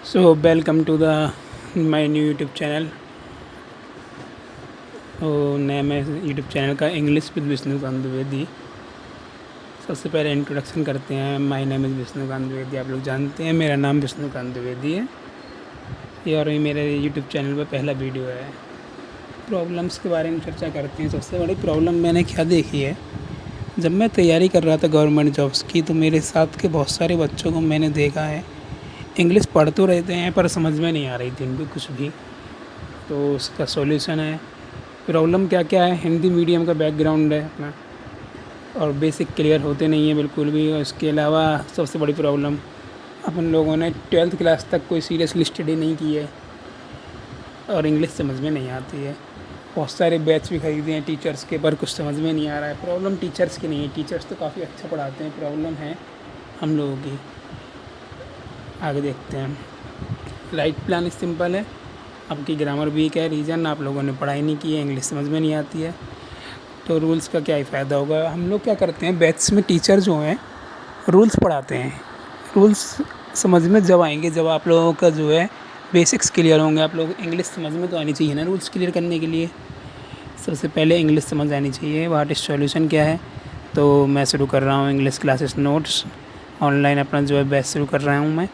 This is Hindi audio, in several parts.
So welcome to the my new YouTube channel. तो नया मैं यूट्यूब चैनल का इंग्लिश विद विष्णुकांत द्विवेदी। सबसे पहले इंट्रोडक्शन करते हैं। My name is Vishnukant Dwivedi. आप लोग जानते हैं मेरा नाम विष्णुकांत द्विवेदी है। ये और ये मेरे यूट्यूब चैनल पर पहला वीडियो है। प्रॉब्लम्स के बारे में चर्चा करते हैं। सबसे बड़ी प्रॉब्लम मैंने क्या देखी है, जब मैं तैयारी कर रहा था गवर्नमेंट जॉब्स की, तो मेरे साथ के बहुत सारे बच्चों को मैंने देखा है, इंग्लिश पढ़ तो रहते हैं पर समझ में नहीं आ रही थी इनको कुछ भी। तो उसका सॉल्यूशन है। प्रॉब्लम क्या क्या है, हिंदी मीडियम का बैकग्राउंड है अपना और बेसिक क्लियर होते नहीं है बिल्कुल भी। और इसके अलावा सबसे बड़ी प्रॉब्लम, अपन लोगों ने 12th क्लास तक कोई सीरियसली स्टडी नहीं की है और इंग्लिश समझ में नहीं आती है। बहुत सारे बैच भी खरीदे हैं टीचर्स के, पर कुछ समझ में नहीं आ रहा है। प्रॉब्लम टीचर्स की नहीं है, टीचर्स तो काफ़ी अच्छा पढ़ाते हैं, प्रॉब्लम है हम लोगों की। आगे देखते हैं। राइट प्लान सिंपल है, आपकी ग्रामर वीक है, रीज़न आप लोगों ने पढ़ाई नहीं की है, इंग्लिश समझ में नहीं आती है। तो रूल्स का क्या ही फ़ायदा होगा। हम लोग क्या करते हैं, बैच में टीचर जो हैं रूल्स पढ़ाते हैं। रूल्स समझ में जब आएंगे जब आप लोगों का जो है बेसिक्स क्लियर होंगे। आप लोग इंग्लिश समझ में तो आनी चाहिए ना रूल्स क्लियर करने के लिए। सबसे पहले इंग्लिश समझ आनी चाहिए। व्हाट इज़ सॉल्यूशन क्या है, तो मैं शुरू कर रहा हूँ इंग्लिश क्लासेस नोट्स ऑनलाइन। अपना जो है बैच शुरू कर रहा हूँ मैं।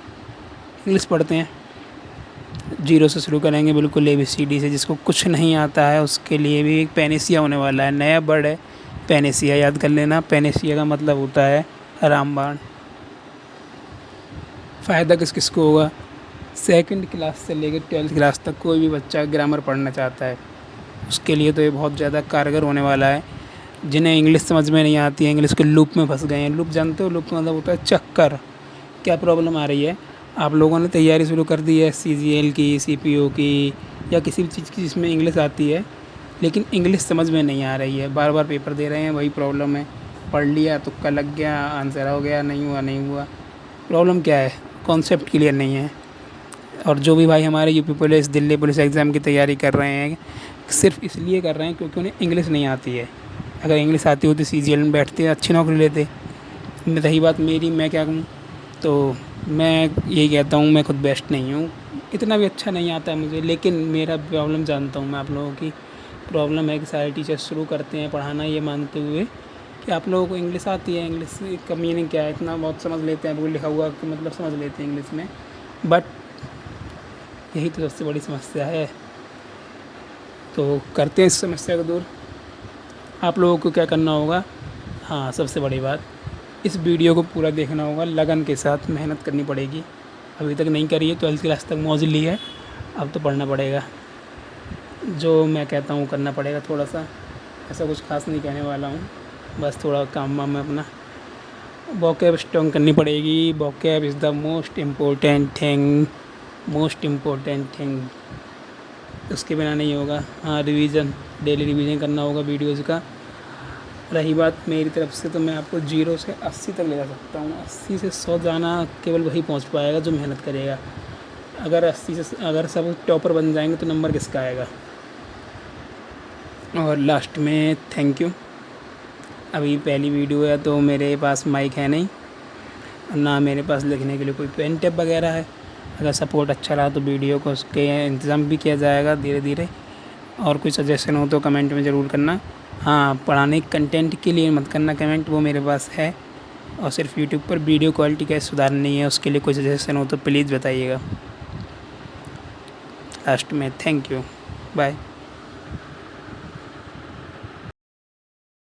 इंग्लिश पढ़ते हैं, जीरो से शुरू करेंगे बिल्कुल ABCD से। जिसको कुछ नहीं आता है उसके लिए भी एक पैनेसिया होने वाला है, नया वर्ड है पैनेसिया, याद कर लेना। पैनेसिया का मतलब होता है रामबाण। फ़ायदा किस किस को होगा, सेकंड क्लास से लेकर 12th क्लास तक कोई भी बच्चा ग्रामर पढ़ना चाहता है उसके लिए तो ये बहुत ज़्यादा कारगर होने वाला है। जिन्हें इंग्लिश समझ में नहीं आती है, इंग्लिश के लूप में फंस गए हैं। लूप जानते हो, लूप का मतलब होता है चक्कर। क्या प्रॉब्लम आ रही है, आप लोगों ने तैयारी शुरू कर दी है CGL की, CPO की या किसी भी चीज़ की जिसमें इंग्लिश आती है, लेकिन इंग्लिश समझ में नहीं आ रही है। बार बार पेपर दे रहे हैं, वही प्रॉब्लम है। पढ़ लिया, तुक्का लग गया, आंसर हो गया, नहीं हुआ। प्रॉब्लम क्या है, कॉन्सेप्ट क्लियर नहीं है। और जो भी भाई हमारे UP police, Delhi police exam की तैयारी कर रहे हैं, सिर्फ इसलिए कर रहे हैं क्योंकि उन्हें इंग्लिश नहीं आती है। अगर इंग्लिश आती होती CGL में बैठते, अच्छी नौकरी लेते। रही बात मेरी, मैं क्या कहूँ, तो मैं यही कहता हूँ, मैं खुद बेस्ट नहीं हूँ, इतना भी अच्छा नहीं आता है मुझे। लेकिन मेरा प्रॉब्लम जानता हूँ मैं। आप लोगों की प्रॉब्लम है कि सारे टीचर्स शुरू करते हैं पढ़ाना ये मानते हुए कि आप लोगों को इंग्लिश आती है, इंग्लिश का मीनिंग क्या है इतना बहुत समझ लेते हैं, लिखा हुआ कि मतलब समझ लेते हैं इंग्लिश में। बट यही तो सबसे बड़ी समस्या है। तो करते हैं इस समस्या को दूर। आप लोगों को क्या करना होगा, हाँ सबसे बड़ी बात, इस वीडियो को पूरा देखना होगा, लगन के साथ मेहनत करनी पड़ेगी। अभी तक नहीं करी है, 12th क्लास तक मौज ली है, अब तो पढ़ना पड़ेगा। जो मैं कहता हूँ करना पड़ेगा थोड़ा सा। ऐसा कुछ खास नहीं कहने वाला हूँ, बस थोड़ा काम वाम में अपना वोकैब स्ट्रॉन्ग करनी पड़ेगी। Vocab is the most important thing. उसके बिना नहीं होगा। हाँ, रिवीजन, डेली रिवीजन करना होगा वीडियोज़ का। रही बात मेरी तरफ से, तो मैं आपको 0 से 80 तक ले जा सकता हूँ। 80 से 100 जाना केवल वही पहुँच पाएगा जो मेहनत करेगा। अगर सब टॉपर बन जाएंगे तो नंबर किसका आएगा। और लास्ट में थैंक यू। अभी पहली वीडियो है तो मेरे पास माइक है नहीं, ना मेरे पास लिखने के लिए कोई पेन टेप वगैरह है। अगर सपोर्ट अच्छा रहा तो वीडियो को उसके इंतज़ाम भी किया जाएगा धीरे धीरे। और कोई सजेशन हो तो कमेंट में ज़रूर करना। हाँ, पढ़ाने कंटेंट के लिए मत करना कमेंट, वो मेरे पास है। और सिर्फ यूट्यूब पर वीडियो क्वालिटी कैसे सुधारनी है उसके लिए कोई सजेशन हो तो प्लीज़ बताइएगा। लास्ट में थैंक यू, बाय।